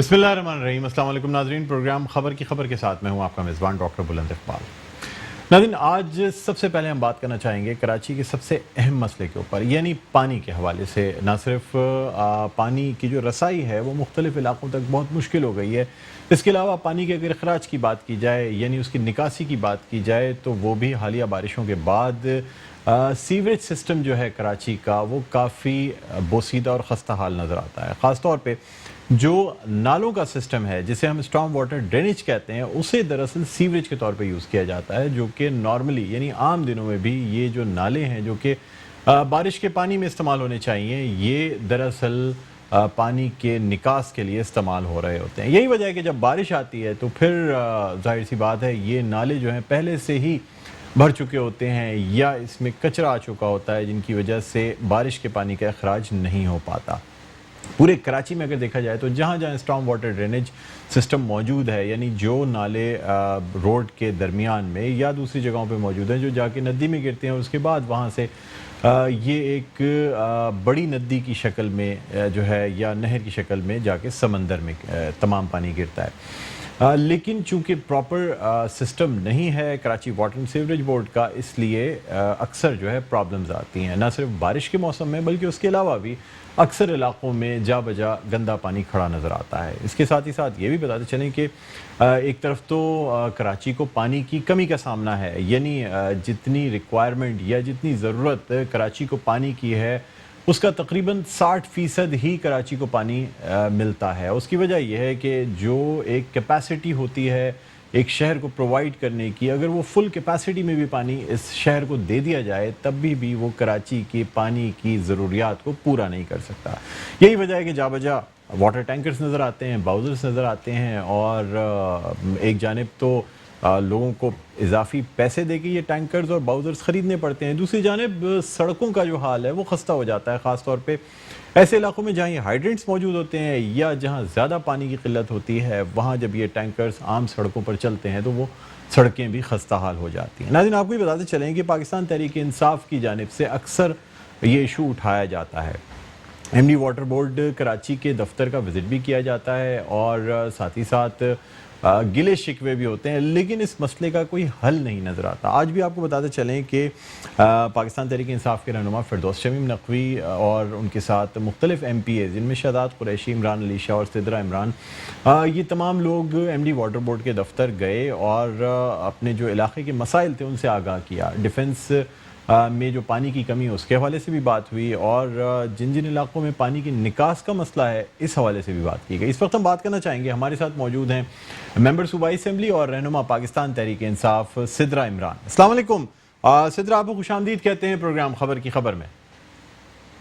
बिस्मिल्लाहिर्रहमानिर्रहीम। अस्सलाम वालेकुम नाज़रीन, प्रोग्राम खबर की खबर के साथ मैं हूं आपका मेज़बान डॉक्टर बुलंद इकबाल। नाज़रीन, आज सबसे पहले हम बात करना चाहेंगे कराची के सबसे अहम मसले के ऊपर, यानी पानी के हवाले से। ना सिर्फ पानी की जो रसाई है वो मुख्तलिफ इलाकों तक बहुत मुश्किल हो गई है, इसके अलावा पानी के अगर अखराज की बात की जाए यानी उसकी निकासी की बात की जाए तो वो भी हालिया बारिशों के बाद सीवरेज सिस्टम जो है कराची का वो काफ़ी बोसीदा और ख़स्ता हाल नज़र आता है। ख़ास तौर पे जो नालों का सिस्टम है जिसे हम स्टॉर्म वाटर ड्रेनेज कहते हैं, उसे दरअसल सीवरेज के तौर पे यूज़ किया जाता है, जो कि नॉर्मली यानी आम दिनों में भी ये जो नाले हैं जो कि बारिश के पानी में इस्तेमाल होने चाहिए, ये दरअसल पानी के निकास के लिए इस्तेमाल हो रहे होते हैं। यही वजह है कि जब बारिश आती है तो फिर जाहिर सी बात है ये नाले जो हैं पहले से ही भर चुके होते हैं या इसमें कचरा आ चुका होता है, जिनकी वजह से बारिश के पानी का अखराज नहीं हो पाता। पूरे कराची में अगर देखा जाए तो जहाँ जहाँ स्टॉर्म वाटर ड्रेनेज सिस्टम मौजूद है, यानी जो नाले रोड के दरमियान में या दूसरी जगहों पे मौजूद हैं जो जाके नदी में गिरते हैं, उसके बाद वहाँ से ये एक बड़ी नदी की शक्ल में जो है या नहर की शक्ल में जाके समंदर में तमाम पानी गिरता है। लेकिन चूंकि प्रॉपर सिस्टम नहीं है Karachi water and sewerage board का, इसलिए अक्सर जो है प्रॉब्लम्स आती हैं, ना सिर्फ बारिश के मौसम में बल्कि उसके अलावा भी अक्सर इलाकों में जा बजा गंदा पानी खड़ा नज़र आता है। इसके साथ ही साथ ये भी बताते चलें कि एक तरफ तो कराची को पानी की कमी का सामना है, यानी जितनी रिक्वायरमेंट या जितनी ज़रूरत कराची को पानी की है उसका तकरीबन 60% ही कराची को पानी मिलता है। उसकी वजह यह है कि जो एक कैपेसिटी होती है एक शहर को प्रोवाइड करने की, अगर वो फुल कैपेसिटी में भी पानी इस शहर को दे दिया जाए तब भी वो कराची के पानी की ज़रूरियात को पूरा नहीं कर सकता। यही वजह है कि जा बजा वाटर टैंकर्स नज़र आते हैं, बाउज़र्स नज़र आते हैं और एक जानिब तो लोगों को इजाफी पैसे दे के ये टैंकर्स और बाउज़र्स ख़रीदने पड़ते हैं, दूसरी जानिब सड़कों का जो हाल है वो खस्ता हो जाता है, ख़ास तौर पे ऐसे इलाकों में जहाँ ये हाइड्रेंट्स मौजूद होते हैं या जहाँ ज़्यादा पानी की किल्लत होती है, वहाँ जब ये टैंकर्स आम सड़कों पर चलते हैं तो वो सड़कें भी खस्ता हाल हो जाती हैं। नाज़रीन, आपको ये बताते चलें कि पाकिस्तान तहरीक इंसाफ की जानिब से अक्सर ये इशू उठाया जाता है। एमडी वाटर बोर्ड कराची के दफ्तर का विज़िट भी किया जाता है और साथ ही साथ गिले शिकवे भी होते हैं, लेकिन इस मसले का कोई हल नहीं नज़र आता। आज भी आपको बताते चलें कि पाकिस्तान तहरीक इंसाफ के रहनुमा फिरदौस शमीम नकवी और उनके साथ मुख्तलिफ MPA जिनमें शहजाद कुरैशी, इमरान अली शाह और सिद्रा इमरान, ये तमाम लोग MD वाटर बोर्ड के दफ्तर गए और अपने जो इलाके के मसाइल थे उनसे आगाह किया। डिफेंस में जो पानी की कमी है उसके हवाले से भी बात हुई और जिन जिन इलाकों में पानी की निकास का मसला है इस हवाले से भी बात की गई। इस वक्त हम बात करना चाहेंगे, हमारे साथ मौजूद हैं मेंबर सूबाई असेंबली और रहनुमा पाकिस्तान तहरीक इंसाफ सिद्रा इमरान। अस्सलाम वालेकुम सिद्रा, आपको खुशामदीद कहते हैं प्रोग्राम खबर की खबर में।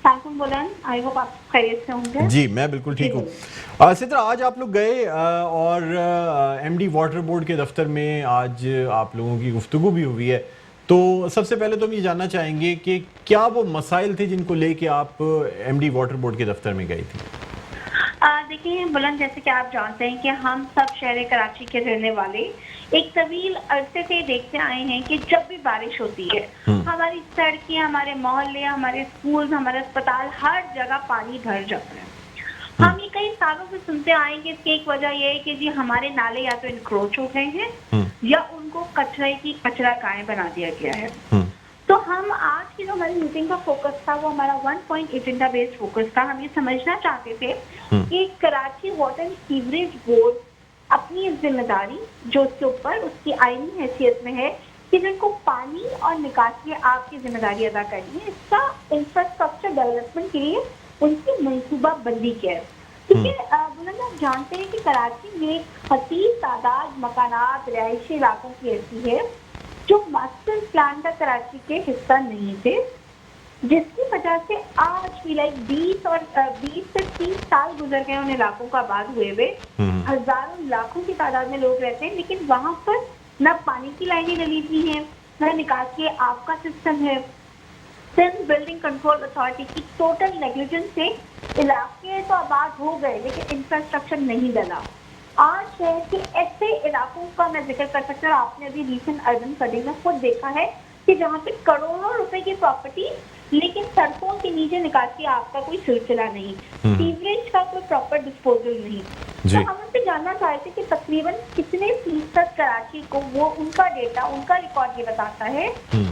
आई होप आप खैरियत से होंगे। जी, मैं बिल्कुल ठीक हूँ। सिद्रा, आज आप लोग गए और MD वाटर बोर्ड के दफ्तर में आज आप लोगों की गुफ्तगू भी हुई है, तो सबसे पहले तो हम ये जानना चाहेंगे कि क्या वो मसाइल थे जिनको लेके आप MD वाटर बोर्ड के दफ्तर में गई थी? देखिए बुलंद, जैसे कि आप जानते हैं कि हम सब शहर कराची के रहने वाले एक तवील अरसे से देखते आए हैं कि जब भी बारिश होती है हमारी सड़कें, हमारे मोहल्ले, हमारे स्कूल, हमारे अस्पताल, हर जगह पानी भर जाता है। हम ये कई सालों से सुनते आएंगे, इसकी एक वजह ये है कि जी हमारे नाले या तो इनक्रोच हो गए हैं या उनको कचरा गाय बना दिया गया है। तो हम आज की जो हमारी मीटिंग का फोकस था वो हमारा 1 पॉइंट एजेंडा बेस्ड फोकस था। हम ये समझना चाहते थे कि Karachi water and sewerage board अपनी जिम्मेदारी जो उसके ऊपर उसकी आईनी हैसियत में है कि जिनको पानी और निकास की आपकी जिम्मेदारी अदा करनी है, इसका इंफ्रास्ट्रक्चर डेवलपमेंट के लिए उनकी मनसूबा बंदी क्या है। क्योंकि बुलंद, आप जानते हैं कि कराची में हसीन तादाद मकानात रिहायशी इलाकों की ऐसी है जो मास्टर प्लान का कराची के हिस्सा नहीं थे, जिसकी वजह से आज भी 20 से 30 साल गुजर गए उन इलाकों का आबाद हुए हुए। हजारों लाखों की तादाद में लोग रहते हैं, लेकिन वहां पर न पानी की लाइनें डली हुई हैं, न निकास के आप का सिस्टम है। सिंध बिल्डिंग कंट्रोल अथॉरिटी की टोटल नेग्लिजेंस से इलाके तो आबाद हो गए लेकिन इंफ्रास्ट्रक्चर नहीं डला। आज शहर के ऐसे इलाकों का मैं जिक्र कर सकता हूँ, आपने अभी रीसेंट अर्बन स्टडी में खुद देखा है کہ جہاں پہ کروڑوں روپے کی پراپرٹی لیکن سڑکوں کے نیچے نکاسی آپ کا کوئی سلسلہ نہیں, سیوریج کا کوئی پراپر ڈسپوزل نہیں. تو ہم ان سے جاننا چاہتے کہ تقریباً کتنے فیصد کراچی کو, وہ ان کا ڈیٹا, ان کا ریکارڈ یہ بتاتا ہے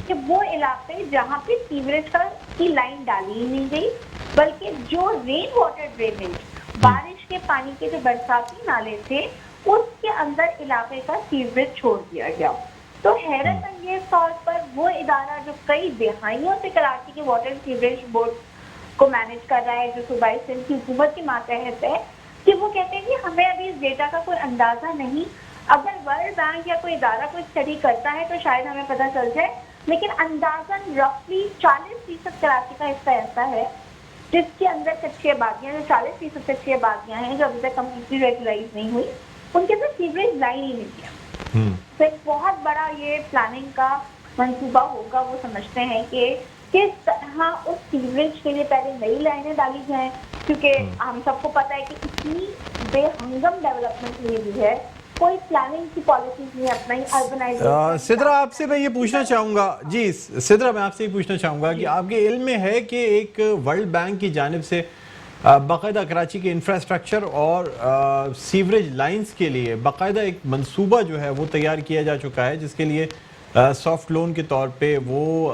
کہ وہ علاقے جہاں پہ سیوریج کی لائن ڈالی ہی نہیں گئی, بلکہ جو رین واٹر ڈرینیج, بارش کے پانی کے جو برساتی نالے تھے, اس کے اندر علاقے کا سیوریج چھوڑ دیا گیا. تو حیرت انگیز طور پر وہ ادارہ جو کئی دہائیوں سے کراچی کے واٹر سیوریج بورڈ کو مینیج کر رہا ہے, جو صوبائی سندھ کی حکومت کے ماتحت ہے, کہ وہ کہتے ہیں کہ ہمیں ابھی اس ڈیٹا کا کوئی اندازہ نہیں. اگر ورلڈ بینک یا کوئی ادارہ کوئی اسٹڈی کرتا ہے تو شاید ہمیں پتہ چل جائے, لیکن اندازاً رفلی 40% کراچی کا حصہ ایسا ہے جس کے اندر کچی آبادیاں, جو 40% کچی آبادیاں ہیں جو ابھی تک کمپلیٹلی ریگولائز نہیں ہوئی, ان کے اندر سیوریج لائن ہی نہیں ہے. تو ایک بہت بڑا یہ پلاننگ کا منصوبہ ہوگا. وہ سمجھتے ہیں کہ کس طرح اس سیوریج کے لیے پہلے نئی لائنیں ڈالی جائیں, کیونکہ ہم سب کو پتہ ہے کہ اتنی بے ہنگم ڈیولپمنٹ ہوئی بھی ہے, کوئی پلاننگ کی پالیسیز نہیں اپنائی, اربنائزیشن. سدرا آپ سے میں یہ پوچھنا چاہوں گا, جی سدرا میں آپ سے یہ پوچھنا چاہوں گا کہ آپ کے علم میں ہے کہ ایک ورلڈ بینک کی جانب سے باقاعدہ کراچی کے انفراسٹرکچر اور سیوریج لائنز کے لیے باقاعدہ ایک منصوبہ جو ہے وہ تیار کیا جا چکا ہے, جس کے لیے سافٹ لون کے طور پہ وہ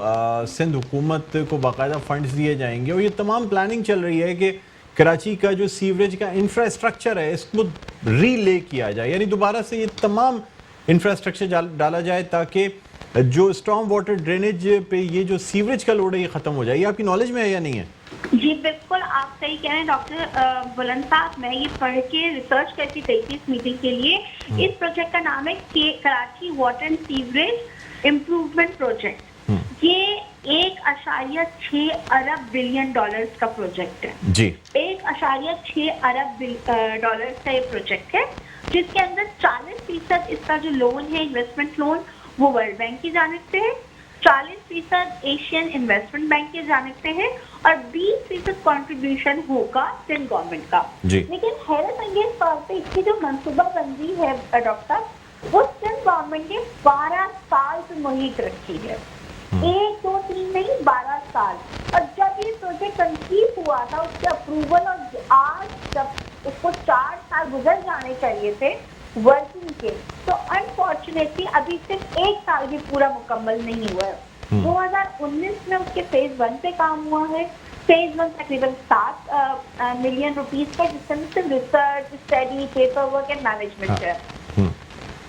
سندھ حکومت کو باقاعدہ فنڈز دیے جائیں گے, اور یہ تمام پلاننگ چل رہی ہے کہ کراچی کا جو سیوریج کا انفراسٹرکچر ہے اس کو ری لے کیا جائے, یعنی دوبارہ سے یہ تمام انفراسٹرکچر ڈالا جائے تاکہ جو اسٹارم واٹر ڈرینیج پہ یہ جو سیوریج کا لوڈ ہے یہ ختم ہو جائے. یہ آپ کی نالج میں ہے یا نہیں ہے؟ جی بالکل آپ صحیح کہہ رہے ہیں ڈاکٹر بلند صاحب. میں یہ پڑھ کے ریسرچ کرتی تھی اس میٹنگ کے لیے. اس پروجیکٹ کا نام ہے Karachi water and sewerage improvement project. یہ 1.6 ارب بلین ڈالرز کا پروجیکٹ ہے. جی 1.6 ارب ڈالرز کا یہ پروجیکٹ ہے, جس کے اندر 40% اس کا جو لون ہے, انویسٹمنٹ لون, وہ ورلڈ بینک کی جانب سے ہے, 40% ایشین انویسٹمنٹ بینک کی جانب سے ہے, اور 20% کنٹریبیوشن ہوگا سندھ گورنمنٹ کا. لیکن حیرت انگیز طور پہ اس کی جو منصوبہ بندی ہے ڈاکٹر, وہ سندھ گورنمنٹ نے 12 سال سے محیط رکھی ہے. 1 2 3 نہیں 12 سال. اور جب یہ پروجیکٹ کنسیو ہوا تھا, اس کے اپروول, اور آج جب اس کو 4 سال گزر جانے چاہیے تھے ورکنگ کے, تو انفارچونیٹلی ابھی صرف 1 سال بھی پورا مکمل نہیں ہوا ہے. 2019 میں اس کے فیز 1 پہ کام ہوا ہے. فیز 1 تقریباً 7 ملین روپیز کا, جس میں صرف research, study, paper work and management ہے,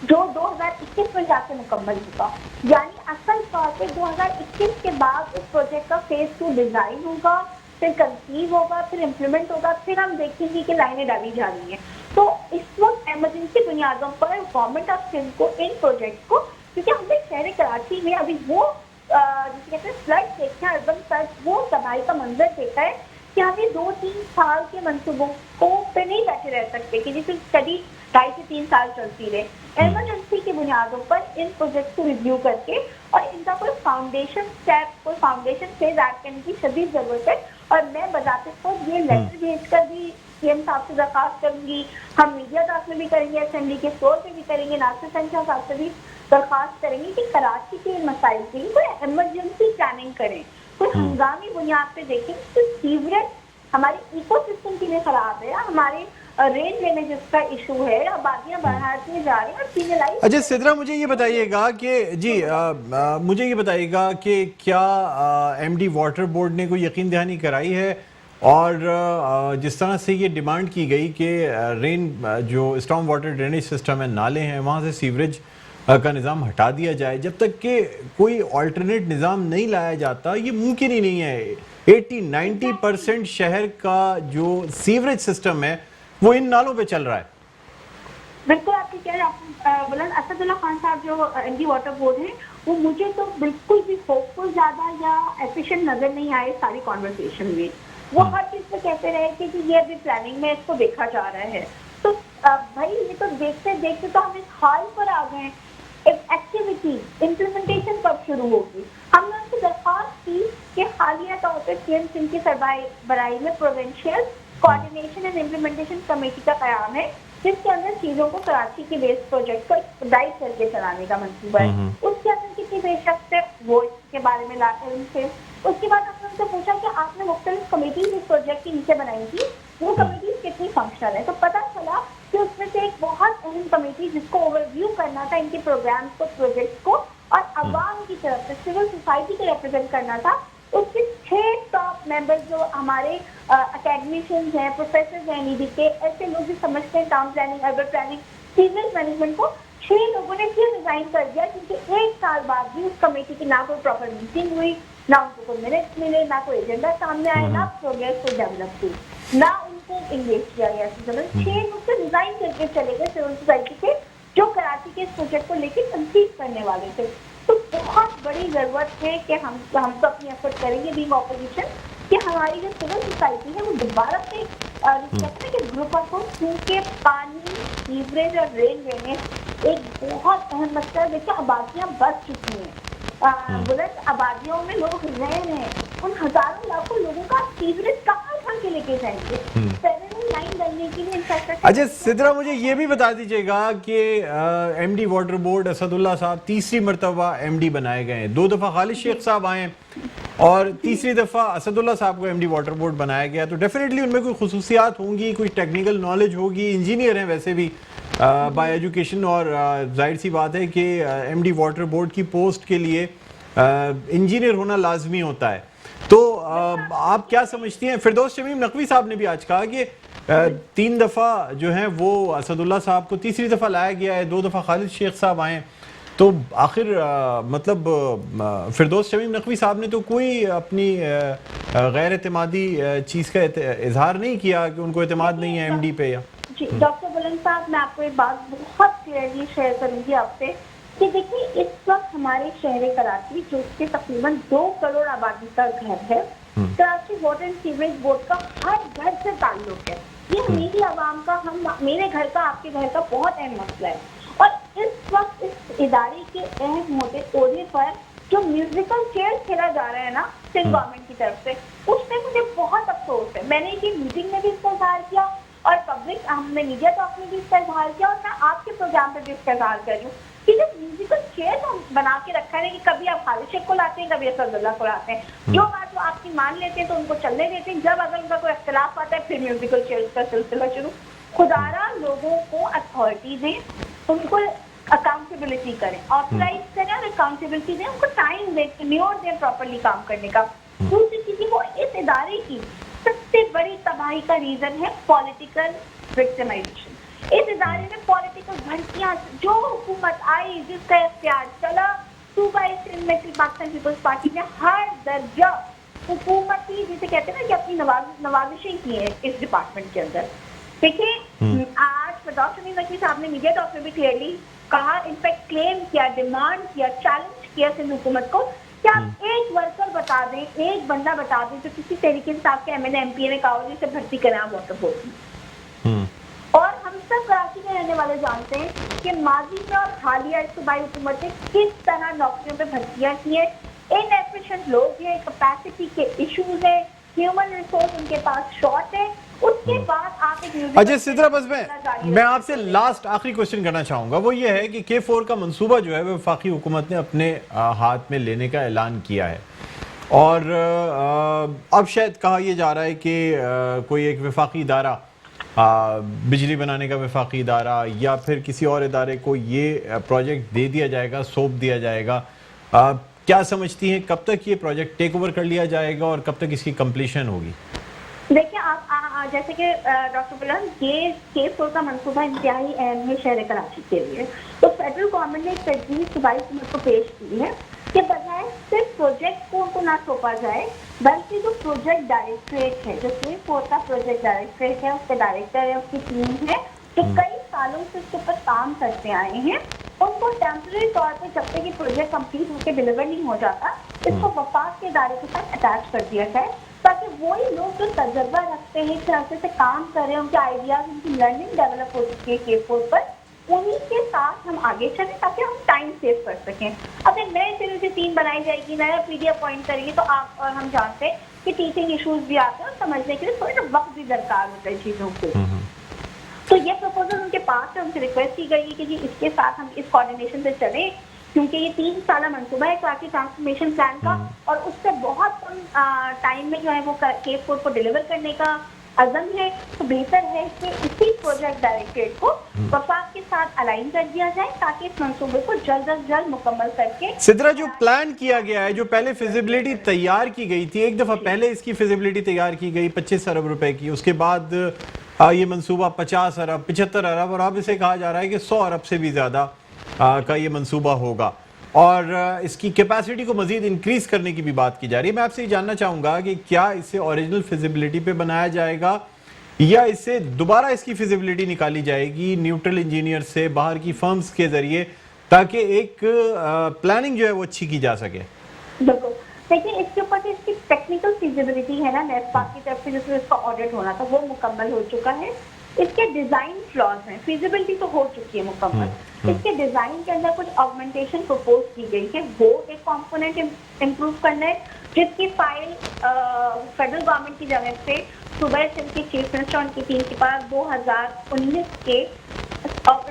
جو 2021 میں جا کے مکمل ہوا. یعنی اصل طور پہ 2021 کے بعد اس پروجیکٹ کا فیز 2 ڈیزائن ہوگا, پھر کنسیو ہوگا, پھر امپلیمنٹ ہوگا, پھر ہم دیکھیں گے کہ لائنیں ڈالی جا رہی ہیں. تو اس وقت ایمرجنسی بنیادوں پر گورنمنٹ آف سندھ کو ان پروجیکٹ کو, کیونکہ ہم نے شہر کراچی میں ابھی وہ جسے کہتے ہیں فلڈ دیکھا ہے, اربن فلڈ, وہ تباہی کا منظر دیکھا ہے کہ ہم یہ 2-3 سال کے منصوبوں کو پہ نہیں بیٹھے رہ سکتے کہ جس اسٹڈی 2.5 سے 3 سال چلتی رہے. ایمرجنسی کی بنیادوں پر ان پروجیکٹ کو ریویو کر کے, اور ان کا کوئی فاؤنڈیشن اسٹیپ, کوئی فاؤنڈیشن فیز ایڈ کرنے کی شدید ضرورت ہے. اور میں بذات خود یہ لیٹر بھیج کر بھی سی ایم صاحب سے درخواست کروں گی, ہم میڈیا داخل میں بھی کریں گے, اسمبلی کے فلور پہ بھی کریں گے, ناصر سنجا صاحب سے بھی درخواست کریں گے کہ کراچی کے مسائل کے لیے کوئی ایمرجنسی پلاننگ کریں, کوئی ہنگامی بنیاد پہ دیکھیں کہ سیوریج ہماری ایکو سسٹم کے لیے خراب ہے, ہمارے رین ڈرینیجز کا ایشو ہے, آبادیاں بڑھاتی جا رہی ہیں اور سینیلائز. اچھا سدرا, مجھے یہ بتائیے گا کہ جی مجھے یہ بتائیے گا کہ کیا ایم ڈی واٹر بورڈ نے کوئی یقین دہانی کرائی ہے, اور جس طرح سے یہ ڈیمانڈ کی گئی کہ رین جو اسٹارم واٹر ڈرینیج سسٹم ہے, نالے ہیں, وہاں سے سیوریج کا نظام ہٹا دیا جائے, جب تک کہ کوئی آلٹرنیٹ نظام نہیں لایا جاتا یہ ممکن ہی نہیں ہے. 80-90% شہر کا جو سیوریج سسٹم ہے وہ ان نالوں پہ چل رہا ہے. بالکل آپ کی کہہ رہے ہیں بلند. اسد اللہ خان صاحب جو ایم ڈی واٹر بورڈ ہیں, وہ مجھے تو بالکل بھی ہوپ فل زیادہ یا ایفیشینٹ نظر نہیں آئے ساری کانورسیشن میں. وہ ہر چیز پہ کہتے رہے کہ یہ ابھی پلاننگ میں اس کو دیکھا جا رہا ہے. تو بھائی یہ تو دیکھتے دیکھتے تو ہم اس حال پر آ گئے. ایکٹیویٹی امپلیمنٹیشن کب شروع ہوگی؟ ہم نے ان سے درخواست کی کہ حالیہ طور پہ سی ایم سندھ کی سربراہی میں provincial coordination and implementation committee کا قیام ہے, جس کے اندر چیزوں کو کراچی کے بیس پروجیکٹ کو ایکسپیڈائٹ کر کے چلانے کا منصوبہ ہے. اس کے اندر کی की बेशक से वो इसके बारे में लाते उनसे। उसके बाद हमने उनसे पूछा कि आपने मुख्तलिफ कमेटीज इस प्रोजेक्ट के नीचे बनाई थी, वो कमेटीज कितनी फंक्शनल है। तो पता चला कि उसमें से एक बहुत अहम कमेटी जिसको ओवरव्यू करना था इनके प्रोग्राम्स को, प्रोजेक्ट को, और अवाम की तरफ से सिविल सोसाइटी को रिप्रेजेंट करना था, उसके 6 टॉप मेंबर्स जो हमारे अकेडमिशियंस हैं, प्रोफेसर हैं नीडी के, ऐसे लोग भी समझते हैं town planning, urban planning, sewerage management को, 6 लोगों ने फिर रिजाइन कर दिया क्योंकि 1 साल बाद भी उस कमेटी की ना कोई प्रॉपर मीटिंग हुई, ना उनको कोई मिनट्स मिले, ना कोई एजेंडा सामने आया, ना प्रोग्रेस को डेवलप हुई, ना उनको इंगेज किया गया। 6 लोग तो रिजाइन करके चले गए सिविल सोसाइटी के, जो कराची के इस प्रोजेक्ट को लेकर कंसीव करने वाले थे। तो बहुत बड़ी जरूरत है कि हम तो अपनी एफर्ट करेंगे बीइंग ऑपोजिशन कि हमारी जो सिविल सोसाइटी है वो दोबारा से कहते हैं कि ग्रुप ऑफ क्योंकि पानी, सीवरेज और रेलवे में एक बहुत अहम मसला है। देखिए आबादियाँ बढ़ चुकी हैं, बुलंद आबादियों में लोग रह रहे हैं, उन हजारों लाखों लोगों का सीवरेज कहाँ उठा के लेके जाएंगे? पैरेलल लाइन बनने के लिए इंफ्रास्ट्रक्चर। अच्छा सिद्रा, मुझे ये भी बता दीजिएगा कि एमडी वाटर बोर्ड असदुल्ला साहब तीसरी मरतबा एमडी बनाए गए हैं। 2 दफ़ा खालिद शेख साहब आए और तीसरी दफ़ा असदुल्ला साहब को एमडी वाटर बोर्ड बनाया गया, तो डेफिनेटली उनमें कोई खुसूसियात होंगी, कोई टेक्निकल नॉलेज होगी, इंजीनियर हैं वैसे भी बाय एजुकेशन, और जाहिर सी बात है कि एमडी वाटर बोर्ड की पोस्ट के लिए इंजीनियर होना लाजमी होता है। तो आप क्या समझती हैं? फिरदौस शमीम नकवी साहब ने भी आज कहा कि 3 दफ़ा जो है वो असदुल्ला साहब को तीसरी दफ़ा लाया गया है, 2 दफ़ा खालिद शेख साहब आए, तो आखिर मतलब फिरदौस शमीम नकवी साहब ने तो कोई अपनी गैर एतमादी चीज़ का इजहार नहीं किया कि उनको एतमाद नहीं है एमडी पे। या जी डॉक्टर बुलंद साहब, मैं आपको एक बात बहुत क्लियरली शेयर करूंगी आपसे कि देखिए इस वक्त हमारे शहर कराची, जो कि तकरीबन 2 करोड़ आबादी का घर है, Karachi water and sewerage board का हर घर से ताल्लुक है। ये मेरी आवाम का, मेरे घर का, आपके घर का बहुत अहम मसला है। और इस वक्त इस इदारे के अहम ओहदे पर जो म्यूजिकल चेयर खेला जा रहा है ना सिंध गवर्नमेंट की तरफ से, उससे मुझे बहुत अफसोस है। मैंने ये मीटिंग में भी इसका इजहार किया और पब्लिक हमने मीडिया टॉक में भी इसका इजहार किया, और मैं आपके प्रोग्राम पर भी इसका इजहार कर रही हूँ कि जो म्यूजिकल चेयर हम बना के रखा है कि कभी आप खालिद शेख को लाते हैं, कभी असदुल्ला को लाते हैं, जो बात वो आपकी मान लेते हैं तो उनको चलने देते हैं, जब अगर उनका कोई इख्तिलाफ आता है फिर म्यूजिकल चेयर का सिलसिला शुरू। खुदारा लोगों को अथॉरिटी दें, उनको अकाउंटेबिलिटी करें, ऑथराइज करें और अकाउंटेबिलिटी दें, उनको टाइम दें, टेन्योर दें प्रॉपर्ली काम करने का। दूसरी चीज वो इस इदारे की सबसे बड़ी तबाही का रीजन है पॉलिटिकल विक्टिमाइजेशन। इस इदारे में पॉलिटिकल भर्तियां, जो हुकूमत आई जिसका इख्तियार चला, सूबा सिंध में पाकिस्तान पीपल्स पार्टी ने हर दर्जा हुकूमती, जिसे कहते हैं ना कि अपनी नवाजिशें की है इस डिपार्टमेंट के अंदर। देखिए आज फिरदौस शमीम नकवी साहब ने मीडिया टॉक में भी क्लियरली कहा, इनफैक्ट क्लेम किया, डिमांड किया, चैलेंज किया सिंध हुकूमत को कि आप एक वर्कर बता दें, एक बंदा बता दें जो किसी तरीके से आपके एमएलए एमपीए ने कहा जिसे भर्ती करें आप वाटर बोर्ड में। और हम सब कराची में रहने वाले जानते हैं कि माजी में और हालिया सूबाई हुकूमत ने किस तरह नौकरियों पे भर्तियां की है। इनएफिशिएंट लोग हैं, कैपेसिटी के इश्यूज है, ह्यूमन रिसोर्स उनके पास शॉर्ट है। उसके बाद आप एक अच्छा सिद्रा, बस मैं आपसे लास्ट आखिरी क्वेश्चन करना चाहूँगा, वो ये है कि K4 का मंसूबा जो है वो वफाकी हुकूमत ने अपने हाथ में लेने का ऐलान किया है, और अब शायद कहा यह जा रहा है कि कोई एक वफाकी इदारा, बिजली बनाने का वफाकी इदारा या फिर किसी और इदारे को ये प्रोजेक्ट दे दिया जाएगा, सौंप दिया जाएगा। क्या समझती हैं कब तक ये प्रोजेक्ट टेक ओवर कर लिया जाएगा और कब तक इसकी कंप्लीशन होगी? देखिए आप जैसे कि डॉक्टर बुलंद, ये K4 का मंसूबा इंतहाई अहम है शहर कराची के लिए। तो फेडरल गवर्नमेंट ने एक तजवीज़ सूबाई हुकूमत को पेश की है कि बजाय सिर्फ प्रोजेक्ट को उनको ना सौंपा जाए, बल्कि जो प्रोजेक्ट डायरेक्टरेट है, जो K4 का प्रोजेक्ट डायरेक्टरेट है, उसके डायरेक्टर है, उसकी टीम है जो कई सालों से उसके ऊपर काम करते आए हैं, उनको टेम्परेरी तौर पर जब तक ये प्रोजेक्ट कंप्लीट होकर डिलीवर नहीं हो जाता, इसको वफाक के इदारे के साथ अटैच कर दिया जाए, ताकि वही लोग जो तजर्बा रखते हैं, इस तरह से काम कर रहे हैं, उनके आइडियाज, उनकी लर्निंग डेवलप हो चुकी है K4 पर, उन्हीं के साथ हम आगे चलें ताकि हम टाइम सेव कर सकें। अगर नए सिरे से टीम बनाई जाएगी, नया पीडी अपॉइंट करेंगे, तो आप और हम जानते हैं कि टीचिंग इशूज भी आते हैं और समझने के लिए थोड़ा सा वक्त भी दरकार होता है चीज़ों को। तो ये प्रपोजल उनके पास है, उनसे रिक्वेस्ट की गई है कि जी इसके साथ हम इस कोऑर्डिनेशन से चलें کیونکہ یہ 3 سالہ منصوبہ ہے کراچی ٹرانسفارمیشن پلان کا، اور اس سے بہت کم ٹائم میں جو ہے وہ کیپ کوڈ کو ڈیلیور کرنے کا عزم ہے. تو بہتر ہے کہ اسی پروجیکٹ ڈائریکٹریٹ کو وفاق کے ساتھ الائن کر دیا جائے تاکہ اس منصوبے کو جلد از جلد مکمل کر کے. سدرا، جو پلان کیا گیا ہے، جو پہلے فیزیبلٹی تیار کی گئی تھی، ایک دفعہ پہلے اس کی فیزیبلٹی تیار کی گئی 25 ارب روپے کی، اس کے بعد یہ منصوبہ 50 ارب 75 ارب اور اب اسے کہا جا رہا ہے کہ 100 ارب سے بھی زیادہ کا یہ منصوبہ ہوگا، اور اس کی کیپیسٹی کو مزید انکریز کرنے کی بھی بات کی جا رہی ہے. میں آپ سے یہ جاننا چاہوں گا کہ کیا اسے اوریجنل فیزیبلٹی پہ بنایا جائے گا یا اسے دوبارہ اس کی فیزیبلٹی نکالی جائے گی نیوٹرل انجینئر سے، باہر کی فرمز کے ذریعے، تاکہ ایک پلاننگ جو ہے وہ اچھی کی جا سکے؟ بالکل. لیکن اس کے اوپر جو اس کی ٹیکنیکل فیزیبلٹی ہے نا نیسپاک کی طرف سے جس میں اس کا آڈٹ ہونا تھا وہ مکمل ہو چکا ہے. اس کے ڈیزائن فلاز ہیں، فیزیبلٹی تو ہو چکی ہے مکمل. اس کے ڈیزائن کے اندر کچھ آگمنٹیشن پروپوز کی گئی ہے، وہ ایک کمپوننٹ امپروو کرنا ہے جس کی فائل فیڈرل گورنمنٹ کی جانب سے صوبہ سندھ کے چیف منسٹر ان کی ٹیم کے پاس 2019 کے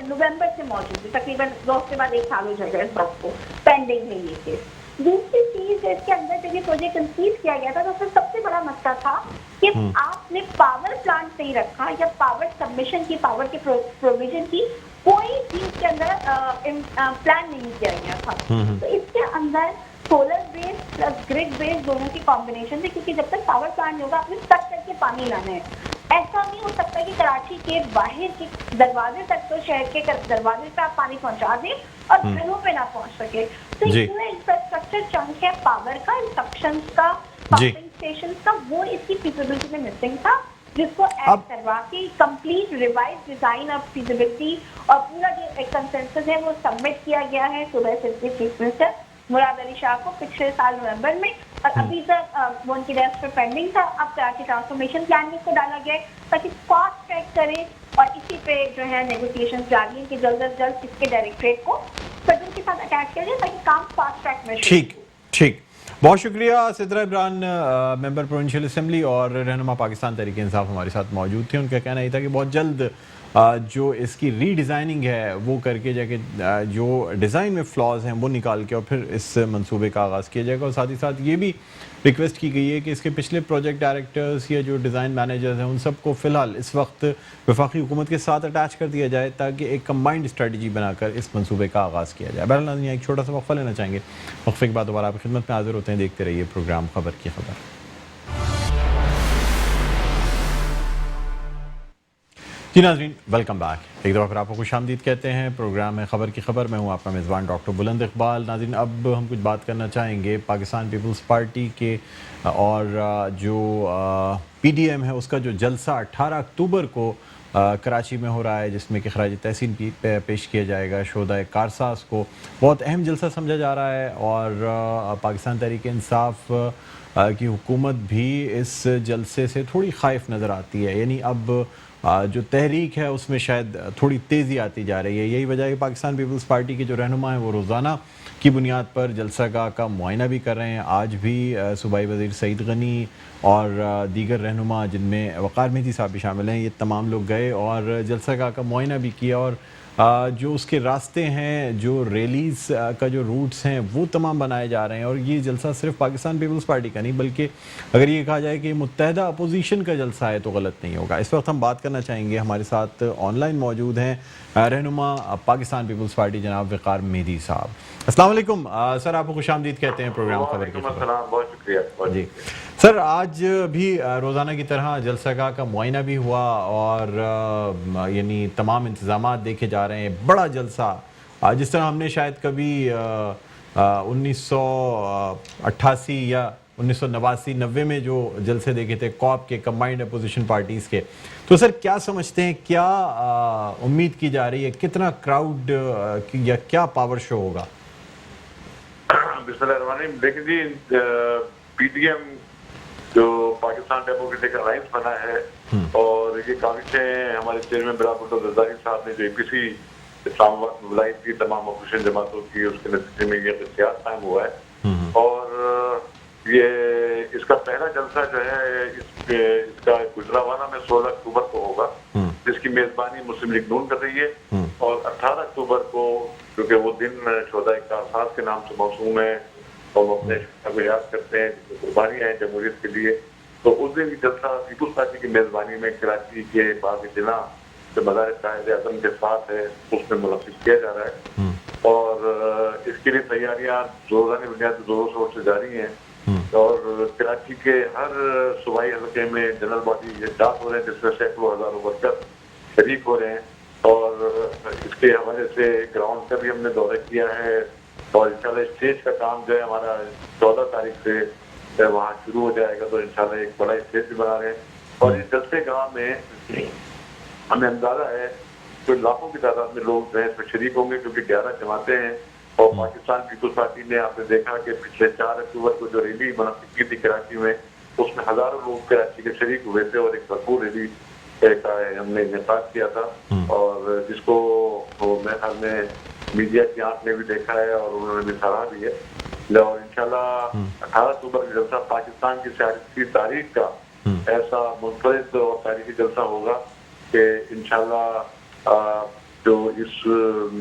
نومبر سے موجود ہے. تقریباً 2 ہفتے بعد 1 سال ہو جائے گا اس وقت کو، پینڈنگ ہے یہ کیس. دوسری چیز اس کے اندر جب یہ پروجیکٹ کنسیو کیا گیا تھا تو اس میں سب سے بڑا مسئلہ تھا کہ آپ نے پاور پلانٹ نہیں رکھا یا پاور سبمیشن کی، پاور کے پروویژن کی کوئی چیز کے اندر پلان نہیں کیا گیا تھا. تو اس کے اندر سولر بیس پلس گرڈ بیس دونوں کی کمبینیشن تھی، کیونکہ جب تک پاور پلانٹ نہیں ہوگا آپ نے کٹ کر کے پانی لانا ہے. ایسا نہیں ہو سکتا کہ کراچی کے باہر کے دروازے تک تو شہر کے دروازے پہ آپ پانی پہنچا دیں اور گھروں پہ نہ پہنچ سکے. تو اس میں انفراسٹرکچر چنک ہے پاور کا، انسٹرکشنز کا، پمپنگ اسٹیشنز کا، وہ اس کی فیزیبلٹی میں مسنگ تھا، جس کو ایڈ کروا کے complete revise design of feasibility اور پورا جو کنسنسس ہے وہ سبمٹ کیا گیا ہے صوبہ سندھ کے چیف منسٹر مراد علی شاہ کو پچھلے سال نومبر میں، اور ابھی تک وہ ان کی ڈیسک پہ پینڈنگ تھا. اب کراچی ٹرانسفارمیشن پلان میں اس کو ڈالا گیا ہے تاکہ فاسٹ ٹریک کرے، اور اسی پہ جو ہے نیگوسیشن جاری ہیں کہ جلد از جلد اس کے ڈائریکٹریٹ کو فیڈرل کے ساتھ اٹیچ کیا جائے تاکہ کام فاسٹ ٹریک میں شروع ہو. ٹھیک. بہت شکریہ سدرا عمران، ممبر پروونشل اسمبلی اور رہنما پاکستان تحریک انصاف ہمارے ساتھ موجود تھے. ان کا کہنا یہ تھا کہ بہت جلد جو اس کی ری ڈیزائننگ ہے وہ کر کے جا کے جو ڈیزائن میں فلاز ہیں وہ نکال کے اور پھر اس منصوبے کا آغاز کیا جائے گا. اور ساتھ ہی ساتھ یہ بھی ریکویسٹ کی گئی ہے کہ اس کے پچھلے پروجیکٹ ڈائریکٹرز یا جو ڈیزائن مینیجرز ہیں ان سب کو فی الحال اس وقت وفاقی حکومت کے ساتھ اٹیچ کر دیا جائے تاکہ ایک کمبائنڈ اسٹریٹجی بنا کر اس منصوبے کا آغاز کیا جائے. بہرحال ناظرین، ایک چھوٹا سا وقفہ لینا چاہیں گے. وقفے کے بعد دوبارہ آپ کی خدمت میں حاضر ہوتے ہیں. دیکھتے رہیے پروگرام خبر کی خبر. جی ناظرین، ویلکم بیک. ایک دفعہ پھر آپ کو خوش آمدید کہتے ہیں. پروگرام ہے خبر کی خبر. میں ہوں آپ کا میزبان ڈاکٹر بلند اقبال. ناظرین، اب ہم کچھ بات کرنا چاہیں گے پاکستان پیپلز پارٹی کے اور جو پی ڈی ایم ہے اس کا جو جلسہ 18 اکتوبر کو کراچی میں ہو رہا ہے، جس میں کہ خراج تحسین پیش کیا جائے گا شہدائے کارساز کو. بہت اہم جلسہ سمجھا جا رہا ہے اور پاکستان تحریک انصاف کی حکومت بھی اس جلسے سے تھوڑی خائف نظر آتی ہے. یعنی اب جو تحریک ہے اس میں شاید تھوڑی تیزی آتی جا رہی ہے. یہی وجہ ہے کہ پاکستان پیپلز پارٹی کے جو رہنما ہیں وہ روزانہ کی بنیاد پر جلسہ گاہ کا معائنہ بھی کر رہے ہیں. آج بھی صوبائی وزیر سعید غنی اور دیگر رہنما جن میں وقار مہدی صاحب بھی شامل ہیں، یہ تمام لوگ گئے اور جلسہ گاہ کا معائنہ بھی کیا. اور جو اس کے راستے ہیں، جو ریلیز کا جو روٹس ہیں وہ تمام بنائے جا رہے ہیں. اور یہ جلسہ صرف پاکستان پیپلز پارٹی کا نہیں بلکہ اگر یہ کہا جائے کہ متحدہ اپوزیشن کا جلسہ ہے تو غلط نہیں ہوگا. اس وقت ہم بات کرنا چاہیں گے، ہمارے ساتھ آن لائن موجود ہیں رہنما پاکستان پیپلز پارٹی جناب وقار مہدی صاحب. السلام علیکم سر، آپ کو خوش آمدید کہتے ہیں پروگرام خبر کی خبر. بہت شکریہ. جی سر، آج بھی روزانہ کی طرح جلسہ گاہ کا معائنہ بھی ہوا اور یعنی تمام انتظامات دیکھے جا رہے ہیں. بڑا جلسہ جس طرح ہم نے شاید کبھی 1988 یا 1989 میں جو جلسے دیکھے تھے کوپ کے، کمبائنڈ اپوزیشن پارٹیز کے. تو سر کیا سمجھتے ہیں، کیا امید کی جا رہی ہے، کتنا کراؤڈ یا کیا پاور شو ہوگا؟ بسم اللہ الرحمن الرحیم. دیکھیں جی، پی ڈی ایم جو پاکستان ڈیموکریٹک الائنس بنا ہے اور یہ کاوشیں ہمارے چیئرمین برا بھٹو زرداری صاحب نے جو اے پی سی اسلام آباد ملائم کی تمام اپوزیشن جماعتوں کی، اس کے نتیجے میں یہ اختیار قائم ہوا ہے. اور یہ اس کا پہلا جلسہ جو ہے اس کا گجرانوالہ میں 16 اکتوبر کو ہوگا، جس کی میزبانی مسلم لیگ نون کر رہی ہے. اور 18 اکتوبر کو क्योंकि वो दिन 14 कारसाज के नाम से मौसूम है और हम अपने शहीदों को याद करते हैं जिनकी कुर्बानियां हैं जमहूरियत के लिए। तो उस दिन भी जलसा पीपुल्स पार्टी की मेजबानी में कराची के बाग जिला जो मदार कायद आजम के साथ है उसमें मुनक़िद किया जा रहा है और इसके लिए तैयारियां रोजाना बुनियाद पर जोरों शोर से जारी हैं और कराची के हर सूबाई हल्के में जनरल बॉडी इजलास हो रहे हैं जिसमें सैकड़ों हजारों वर्कर शरीक हो रहे हैं और इसके हवाले से ग्राउंड का भी हमने दौरा किया है और इंशाल्लाह स्टेज का काम जो है हमारा 14 तारीख से वहाँ शुरू हो जाएगा। तो इंशाल्लाह एक बड़ा स्टेज भी बना रहे हैं और इस जलसे गाँव में हमें अंदाजा है तो लाखों की तादाद में लोग जो है इसमें शरीक होंगे क्योंकि 11 जमातें हैं और पाकिस्तान पीपुल्स पार्टी ने आपने देखा कि पिछले 4 अक्टूबर को जो रैली मुनक़िद की थी कराची में उसमें हजारों लोग कराची के शरीक हुए थे और एक भरपूर रैली का हमने इनेकाद किया था और जिसको मेरे ख्याल में मीडिया की आंख ने भी देखा है और उन्होंने भी सराहा भी है और इंशाल्लाह 18 अक्टूबर का जलसा पाकिस्तान की सियासी तारीख का ऐसा मुनफरिद और तारीखी जलसा होगा कि इंशाल्लाह जो इस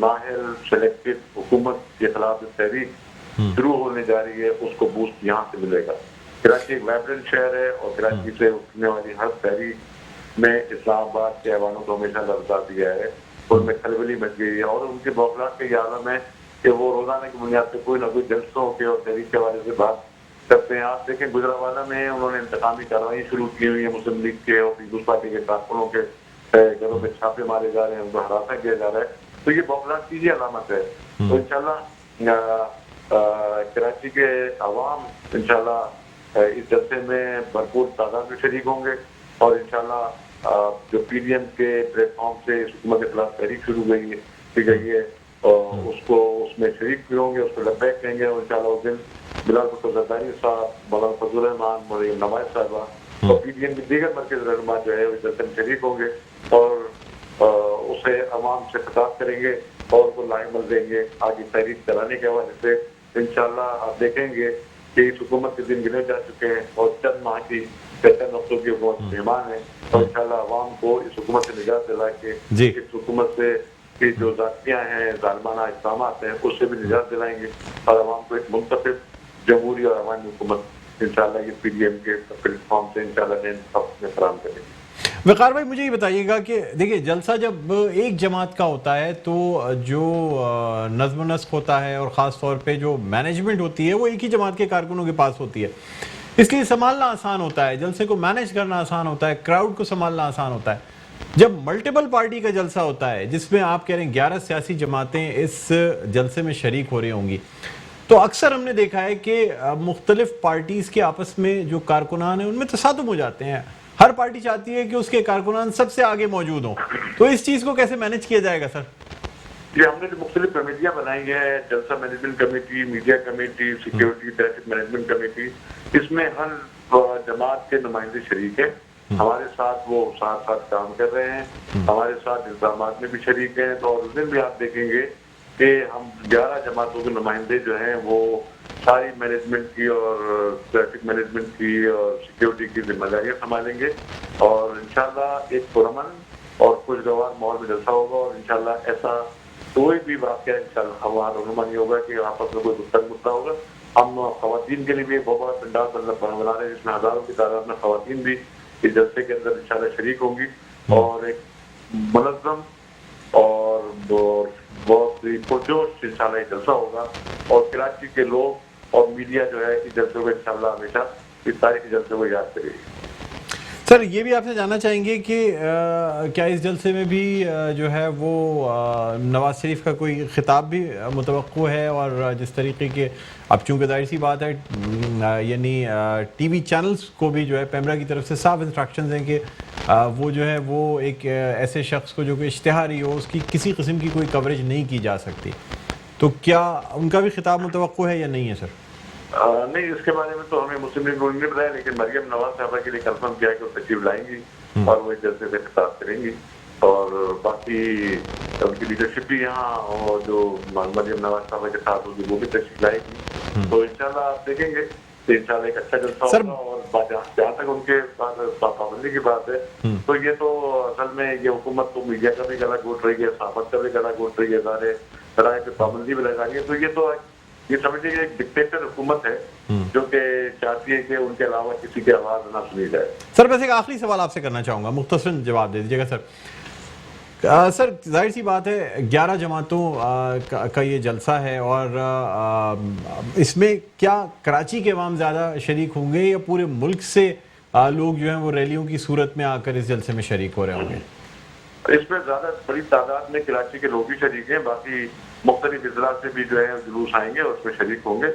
माहिर सेलेक्टेड हुकूमत के खिलाफ तहरीक शुरू होने जा रही है उसको बूस्ट यहाँ से मिलेगा। कराची एक वाइब्रेंट शहर है और कराची से उठने वाली हर तहरीक में इस्लामाबाद के ऐवानों को हमेशा लर्जा दिया है उनमें खलबली मच गई है और उनके बौखलाहट के ये आलम है कि वो रोजाना की बुनियाद पर कोई ना कोई जलसों के और तहरीक के हवाले से बात करते हैं। आप देखें गुजरावाला में उन्होंने इंतकामी कार्रवाई शुरू की हुई है मुस्लिम लीग के और पीपुल्स पार्टी के कारकुनों के घरों में छापे मारे जा रहे हैं उनको हरासा किया जा रहा है तो ये बौखलाहट की अलामत है। तो इंशाल्लाह कराची के अवाम इंशाल्लाह इस जलसे में भरपूर तादाद में शरीक होंगे और इंशाल्लाह जो पीडीएम के प्लेटफॉर्म से इस हुकूमत के खिलाफ तहरीक शुरू की गई है और उसको उसमें शरीक भी होंगे उसको लब्बैक कहेंगे और इंशाल्लाह उस दिन बिलाल भुट्टो जरदारी साहब मौलाना फजलुर रहमान मौलाना नवाज साहबा और पीडीएम के दीगर मरकज़ी रहनुमा जो है वो जलसे में शरीक होंगे और उसे अवाम से खिताब करेंगे और उनको लाइमल देंगे आगे तहरीक कराने के हवाले से। इंशाल्लाह आप देखेंगे कि इस हुकूमत के दिन गिने जा चुके हैं और चंद माह की चंद हफ्तों की हुकूमत मेहमान है और इंशाल्लाह अवाम को इस हुकूमत से निजात दिला के इस हुकूमत से की जो जातियाँ हैं जालिमाना इक़दामात हैं उससे भी निजात दिलाएंगे और अवाम को एक मुंतखब जमहूरी और अवामी हुकूमत इंशाल्लाह ये पीडीएम के प्लेटफॉर्म से इंशाल्लाह फराहम करेंगे। वक़ार भाई मुझे ये बताइएगा कि देखिए जलसा जब एक जमात का होता है तो जो नज़्म नस्क होता है और ख़ास तौर पे जो मैनेजमेंट होती है वो एक ही जमात के कारकुनों के पास होती है, इसलिए संभालना आसान होता है, जलसे को मैनेज करना आसान होता है, क्राउड को संभालना आसान होता है। जब मल्टीपल पार्टी का जलसा होता है जिसमें आप कह रहे हैं 11 सियासी जमातें इस जलसे में शरीक हो रही होंगी, तो अक्सर हमने देखा है कि मुख्तलिफ पार्टीज़ के आपस में जो कारकुनान हैं उनमें तसादुम हो जाते हैं। हर पार्टी चाहती है कि उसके कारकुनान सबसे आगे मौजूद हों, तो इस चीज़ को कैसे मैनेज किया जाएगा सर? ये हमने जो मुख्तलिफ कमेटियाँ बनाई हैं, जलसा management committee, media committee, security traffic management committee, इसमें हर जमात के नुमाइंदे शरीक है। हमारे साथ वो साथ साथ काम कर रहे हैं, हमारे साथ इल्जाम में भी शरीक हैं। तो उस दिन भी आप देखेंगे कि हम 11 जमातों के नुमाइंदे जो हैं वो सारी मैनेजमेंट की और ट्रैफिक मैनेजमेंट की और सिक्योरिटी की जिम्मेदारियां संभालेंगे और इंशाल्लाह एक पुरअमन और खुशगवार माहौल में जलसा होगा और इंशाल्लाह ऐसा कोई भी वाक़या इंशाल्लाह हमारा रहनुमा नहीं होगा कि आपस में कोई गुफ्तगू मुद्दा होगा। हम ख़वातीन के लिए भी बहुत बड़ा पंडाल बना रहे हैं जिसमें हज़ारों की तादाद में ख़वातीन भी इस जलसे के अंदर इंशाल्लाह शरीक होंगी और एक मुनज़्ज़म और बहुत ही पुरजोश इंशाल्लाह जलसा होगा और कराची के लोग और मीडिया जो है इस जलसे को इंशाल्लाह हमेशा इस तारीखी जलसे को याद करेगी। सर ये भी आपसे जानना चाहेंगे कि क्या इस जलसे में भी जो है वो नवाज शरीफ का कोई खिताब भी मुतवक्को है और जिस तरीके के अब चूँकि जाहिर सी बात है यानी टीवी चैनल्स को भी जो है पैमरा की तरफ से साफ इंस्ट्रक्शंस हैं कि वो जो है वो एक ऐसे शख्स को जो कि इश्तिहारी हो उसकी किसी किस्म की कोई कवरेज नहीं की जा सकती, तो क्या उनका भी खिताब मुतवक्को है या नहीं है सर? नहीं, इसके बारे में तो हमें मुस्लिम लीग ने बताया, लेकिन मरियम नवाज साहबा के लिए कंफर्म किया कि वो तशरीफ लाएंगी और वो जलसे से खिताब करेंगी और बाकी उनकी लीडरशिप भी यहाँ और जो मरियम नवाज साहबा के साथ होगी वो भी तशरीफ लाएगी। तो इंशाल्लाह आप देखेंगे तो इंशाल्लाह एक अच्छा जलसा सर, होगा। और जहाँ तक उनके पाबंदी की बात है, तो ये तो असल में ये हुकूमत तो मीडिया का भी गला घोट रही है, सहाफत का भी गला घोट रही है, सारे राय पे पाबंदी भी लगा रही है। तो ये समझिए एक डिक्टेटर हुकूमत है जो कि चाहती है कि उनके अलावा किसी की आवाज ना सुनी जाए। सर बस एक आखिरी सवाल आपसे करना चाहूँगा, मुख्तसरन जवाब दे दीजिएगा सर। सर जाहिर सी बात है 11 जमातों का ये जलसा है, और इसमें क्या कराची के अवाम ज़्यादा शरीक होंगे या पूरे मुल्क से लोग जो हैं वो रैलियों की सूरत में आकर इस जलसे में शरीक हो रहे होंगे? इसमें ज्यादा बड़ी तादाद में कराची के लोग ही शरीक हैं, बाकी मुख्तलिफ अजला से भी जो है जुलूस आएंगे और उसमें शरीक होंगे,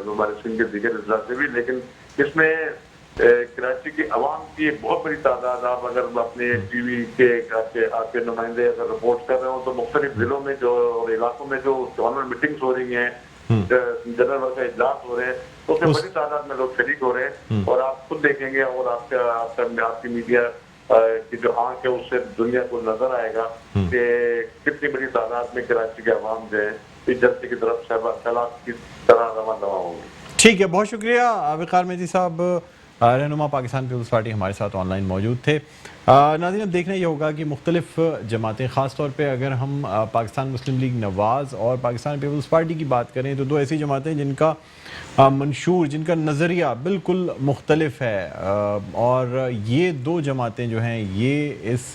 हमारे सिंध के दीगर अजला से भी। लेकिन इसमें कराची की आवाम की एक बहुत बड़ी तादाद, आप अगर अपने टीवी के आपके नुमाइंदे अगर रिपोर्ट कर रहे हो तो मुख्तलिफ जिलों में जो और इलाकों में जो गवर्नमेंट मीटिंग्स हो रही हैं, जनरल का इजलास हो रहे हैं, तो उसमें बड़ी तादाद में लोग शरीक हो रहे हैं। और आप खुद देखेंगे और आपकी मीडिया की जो आंख है उससे दुनिया को नजर आएगा कि कितनी बड़ी तादाद में कराची के अवाम जो है इस जलसे की तरफ सैलाब की तरह रवाना होंगे। ठीक है, बहुत शुक्रिया वक़ार मेहदी साहब, रहनुमा पाकिस्तान पीपल्स पार्टी हमारे साथ ऑनलाइन मौजूद थे। नाज़रीन अब देखना ये होगा कि मुख्तलिफ जमातें, ख़ास तौर पे अगर हम पाकिस्तान मुस्लिम लीग नवाज़ और पाकिस्तान पीपल्स पार्टी की बात करें तो दो ऐसी जमातें जिनका मंशूर, जिनका नज़रिया बिल्कुल मुख्तलिफ है, और ये दो जमातें जो हैं ये इस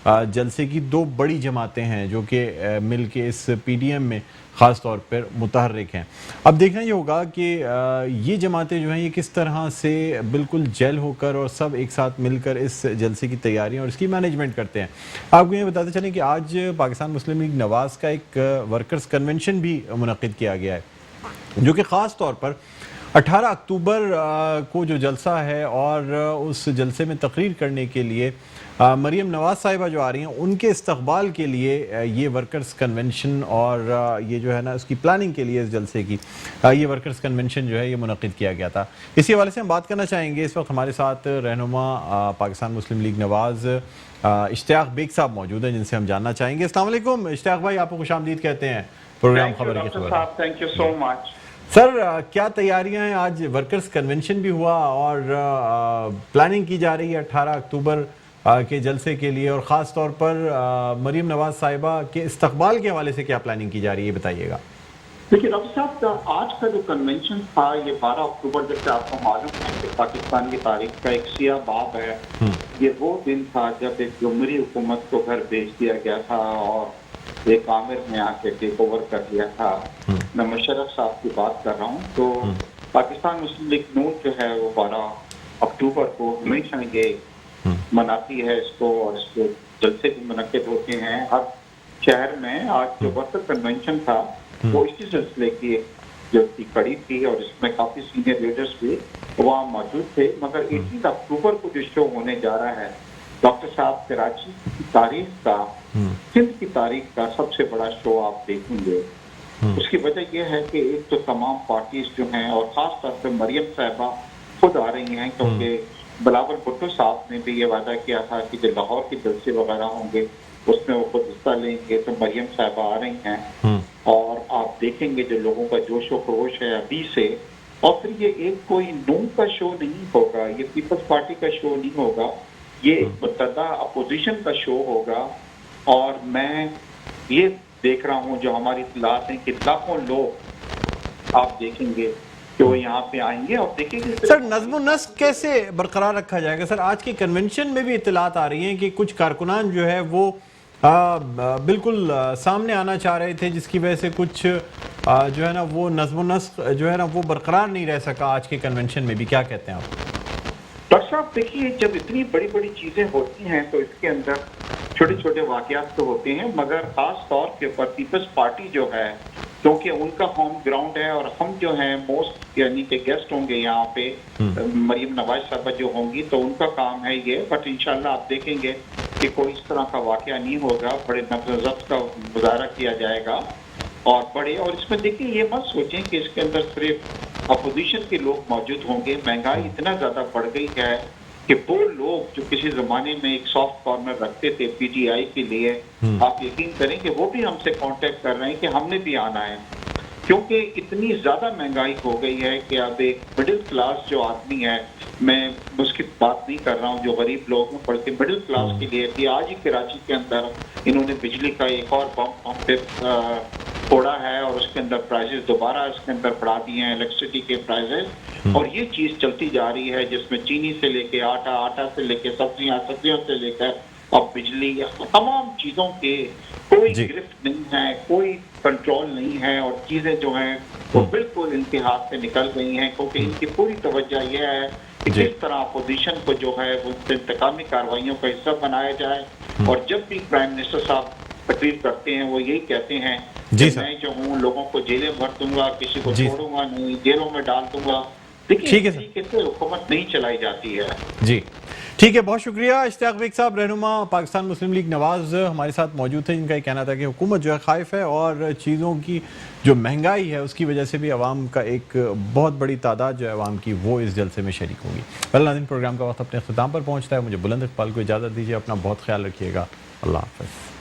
जलसे की दो बड़ी जमातें हैं जो कि मिल के इस PDM में ख़ास तौर पर मुतहर्रिक हैं। अब देखना ये होगा कि ये जमातें जो हैं ये किस तरह से बिल्कुल जेल होकर और सब एक साथ मिलकर इस जलसे की तैयारियां और इसकी मैनेजमेंट करते हैं। आपको ये बताते चलें कि आज पाकिस्तान मुस्लिम लीग नवाज़ का एक वर्कर्स कन्वेंशन भी मुनक़िद किया गया है, जो कि ख़ास तौर पर 18 अक्टूबर को जो जलसा है और उस जलसे में तकरीर करने के लिए मरीम नवाज़ साहिबा जो आ रही हैं उनके इस्तकबाल के लिए ये वर्कर्स कन्वेंशन और ये जो है ना उसकी प्लानिंग के लिए इस जलसे की ये वर्कर्स कन्वेंशन जो है ये मुनक़िद किया गया था। इसी हवाले से हम बात करना चाहेंगे। इस वक्त हमारे साथ रहनुमा पाकिस्तान मुस्लिम लीग नवाज़ इश्तियाक बेग साहब मौजूद हैं, जिनसे हम जानना चाहेंगे। अस्सलाम वालेकुम इश्तियाक भाई, आपको खुशामदीद कहते हैं प्रोग्राम खबर की खबर। Thank you so much sir, क्या तैयारियां हैं? आज वर्कर्स कन्वेंशन भी हुआ और प्लानिंग की जा रही है 18 अक्टूबर के जलसे के लिए, और ख़ास तौर पर मरीम नवाज़ साहिबा के इस्तकबाल के हवाले से क्या प्लानिंग की जा रही है, बताइएगा। देखिए डॉक्टर साहब, आज का जो कन्वेंशन था ये 12 अक्टूबर, जैसे आपको मालूम है कि पाकिस्तान की तारीख का एक सियाह बाब है। ये वो दिन था जब एक जुमहूरी हुकूमत को घर भेज दिया गया था और एक आमिर ने आके टेक ओवर कर लिया था। मैं मुशर्रफ साहब की बात कर रहा हूँ। तो पाकिस्तान मुस्लिम लीग नून जो है वो 12 अक्टूबर को हमेशा ये मनाती है इसको, और इसको जलसे भी मुनक्किद होते हैं हर शहर में। आज जो वर्कर कन्वेंशन था वो इसी सिलसिले की जो कड़ी थी और इसमें काफी सीनियर लीडर्स भी वहाँ मौजूद थे। मगर 18 अक्टूबर को जो शो होने जा रहा है डॉक्टर साहब, कराची की तारीख का, सिंध की तारीख का सबसे बड़ा शो आप देखेंगे। उसकी वजह यह है कि एक तो तमाम पार्टीज जो हैं और खास तौर पर मरियम साहिबा खुद आ रही हैं, क्योंकि बिलावल भुट्टो साहब ने भी ये वादा किया था कि जो लाहौर के जलसे वगैरह होंगे उसमें वो खुद हिस्सा लेंगे। तो मरियम साहिबा आ रही हैं और आप देखेंगे जो लोगों का जोश व खरोश है अभी से। और फिर ये एक कोई नून का शो नहीं होगा, ये पीपल्स पार्टी का शो नहीं होगा, ये एक मुतहदा अपोजिशन का शो होगा। और मैं ये देख रहा हूँ जो हमारी इतलात हैं कि लाखों लोग आप देखेंगे कि वो यहाँ पे आएंगे। और देखेंगे सर नज़्म नस्क कैसे बरकरार रखा जाएगा? सर आज के कन्वेंशन में भी इतलात आ रही हैं कि कुछ कारकुनान जो है वो बिल्कुल सामने आना चाह रहे थे, जिसकी वजह से कुछ जो है ना वो नज़्म नस्क जो है ना वो बरकरार नहीं रह सका आज के कन्वेंशन में भी। क्या कहते हैं आप? डॉक्टर साहब देखिए, जब इतनी बड़ी बड़ी चीजें होती हैं तो इसके अंदर छोटे छोटे वाकयात तो होते हैं, मगर खास तौर के ऊपर पीपल्स पार्टी जो है, क्योंकि उनका होम ग्राउंड है और हम जो हैं मोस्ट यानी कि गेस्ट होंगे यहाँ पे, मरीम नवाज साहबा जो होंगी, तो उनका काम है ये। बट इंशाल्लाह आप देखेंगे कि कोई इस तरह का वाकया नहीं होगा, बड़े नज़्म का मुजाहरा किया जाएगा और बड़े। और इसमें देखिए ये मत सोचें कि इसके अंदर सिर्फ अपोजिशन के लोग मौजूद होंगे। महंगाई इतना ज़्यादा बढ़ गई है कि वो लोग जो किसी ज़माने में एक सॉफ्ट कॉर्नर रखते थे PTI के लिए, आप यकीन करें कि वो भी हमसे कांटेक्ट कर रहे हैं कि हमने भी आना है। क्योंकि इतनी ज्यादा महंगाई हो गई है कि अब एक मिडिल क्लास जो आदमी है, मैं उसकी बात नहीं कर रहा हूँ जो गरीब लोग हैं, बल्कि मिडिल क्लास के लिए भी आज ही कराची के अंदर इन्होंने बिजली का एक और पंप पे फोड़ा है और उसके अंदर प्राइसेस दोबारा इसके अंदर बढ़ा दिए हैं, इलेक्ट्रिसिटी के प्राइसेस। और ये चीज चलती जा रही है जिसमें चीनी से लेके आटा, आटा से लेके सब्जियां, सब्जियों से लेकर अब बिजली, तमाम चीजों के कोई गिरफ्त नहीं है, कोई कंट्रोल नहीं है और चीजें जो हैं वो बिल्कुल इनके हाथ से निकल गई हैं, क्योंकि इनकी पूरी तवज्जो यह है कि किस तरह अपोजिशन को जो है वो इंतकामी कार्रवाइयों का हिस्सा बनाया जाए। और जब भी प्राइम मिनिस्टर साहब तकरीर करते हैं वो यही कहते हैं कि मैं जो हूँ लोगों को जेलें भर दूंगा, किसी को छोड़ूंगा नहीं, जेलों में डाल दूंगा। देखिए इस तरीके से हुकूमत नहीं चलाई जाती है। जी ठीक है, बहुत शुक्रिया। इश्तियाक बेग साहब, रहनुमा पाकिस्तान मुस्लिम लीग नवाज, हमारे साथ मौजूद थे, जिनका ये कहना था कि हुकूमत जो है खाइफ है और चीज़ों की जो महंगाई है उसकी वजह से भी अवाम का एक बहुत बड़ी तादाद जो है अवाम की वो इस जलसे में शरीक होगी। पहले नाज़रीन, प्रोग्राम का वक्त अपने अख्ताम पर पहुँचता है। मुझे बुलंद इकबाल को इजाज़त दीजिए, अपना बहुत ख्याल रखिएगा। अल्लाह हाफ़िज़।